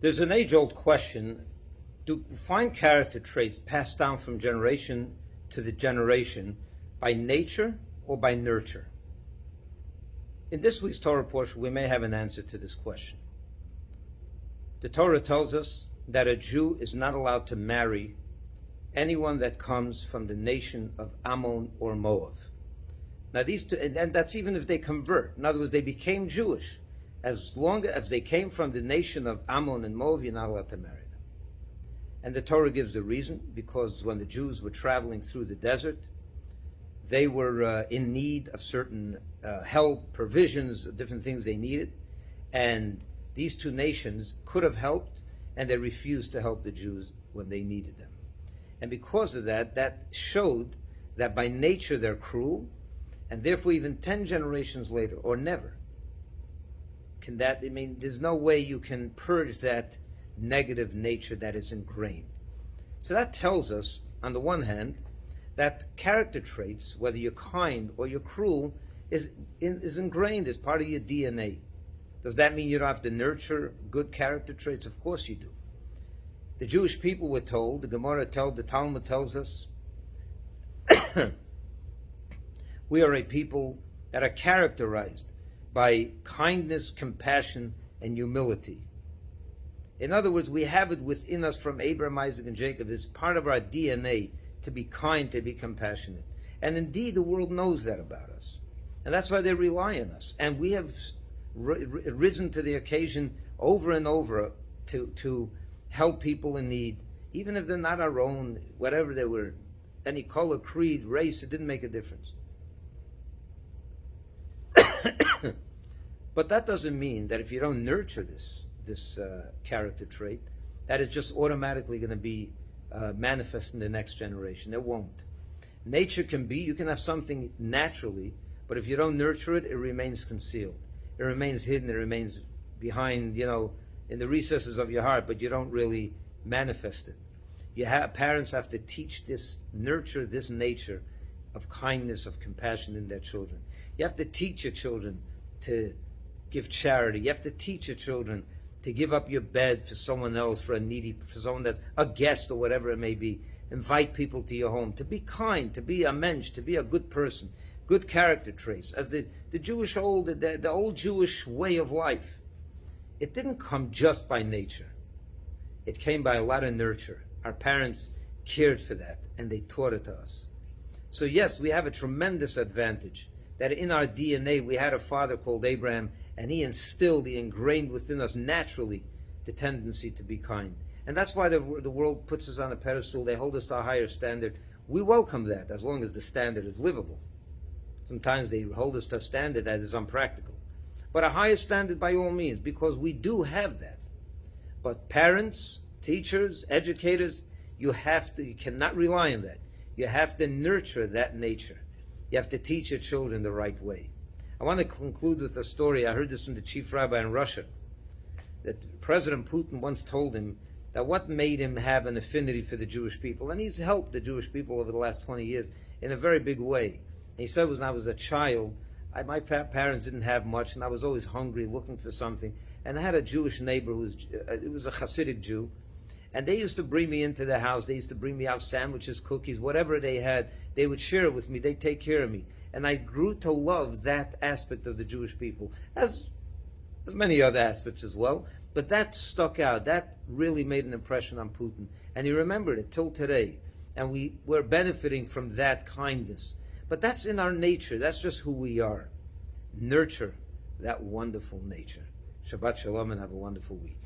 There's an age-old question: do fine character traits pass down from generation to the generation by nature or by nurture? In this week's Torah portion, we may have an answer to this question. The Torah tells us that a Jew is not allowed to marry anyone that comes from the nation of Ammon or Moab. Now these two, and that's even if they convert. In other words, they became Jewish. As long as they came from the nation of Ammon and Moab, you're not allowed to marry them. And the Torah gives the reason, because when the Jews were traveling through the desert, they were in need of certain help, provisions, different things they needed. And these two nations could have helped, and they refused to help the Jews when they needed them. And because of that, that showed that by nature they're cruel, and therefore even 10 generations later, or never, there's no way you can purge that negative nature that is ingrained. So that tells us, on the one hand, that character traits, whether you're kind or you're cruel, is ingrained as part of your DNA. Does that mean you don't have to nurture good character traits? Of course you do. The Jewish people were told, the Talmud tells us, we are a people that are characterized by kindness, compassion, and humility. In other words, we have it within us from Abraham, Isaac, and Jacob. It's part of our DNA to be kind, to be compassionate. And indeed, the world knows that about us. And that's why they rely on us. And we have risen to the occasion over and over to help people in need, even if they're not our own, whatever they were, any color, creed, race, it didn't make a difference. But that doesn't mean that if you don't nurture this character trait, that it's just automatically going to be manifest in the next generation. It won't. Nature can be, you can have something naturally, but if you don't nurture it, it remains concealed. It remains hidden, it remains behind, in the recesses of your heart, but you don't really manifest it. Parents have to nurture this nature of kindness, of compassion in their children. You have to teach your children to give charity. You have to teach your children to give up your bed for someone else, for someone that's a guest or whatever it may be. Invite people to your home, to be kind, to be a mensch, to be a good person, good character traits. As the old Jewish way of life, it didn't come just by nature. It came by a lot of nurture. Our parents cared for that, and they taught it to us. So yes, we have a tremendous advantage that in our DNA we had a father called Abraham, and he ingrained within us naturally the tendency to be kind. And that's why the world puts us on a pedestal. They hold us to a higher standard. We welcome that as long as the standard is livable. Sometimes they hold us to a standard that is unpractical. But a higher standard by all means, because we do have that. But parents, teachers, educators, you cannot rely on that. You have to nurture that nature. You have to teach your children the right way. I want to conclude with a story. I heard this from the chief rabbi in Russia, that President Putin once told him that what made him have an affinity for the Jewish people, and he's helped the Jewish people over the last 20 years in a very big way. And he said when I was a child, my parents didn't have much, and I was always hungry, looking for something. And I had a Jewish neighbor who was a Hasidic Jew, and they used to bring me into the house. They used to bring me out sandwiches, cookies, whatever they had. They would share it with me. They'd take care of me. And I grew to love that aspect of the Jewish people, as many other aspects as well. But that stuck out. That really made an impression on Putin. And he remembered it till today. And we're benefiting from that kindness. But that's in our nature. That's just who we are. Nurture that wonderful nature. Shabbat Shalom, and have a wonderful week.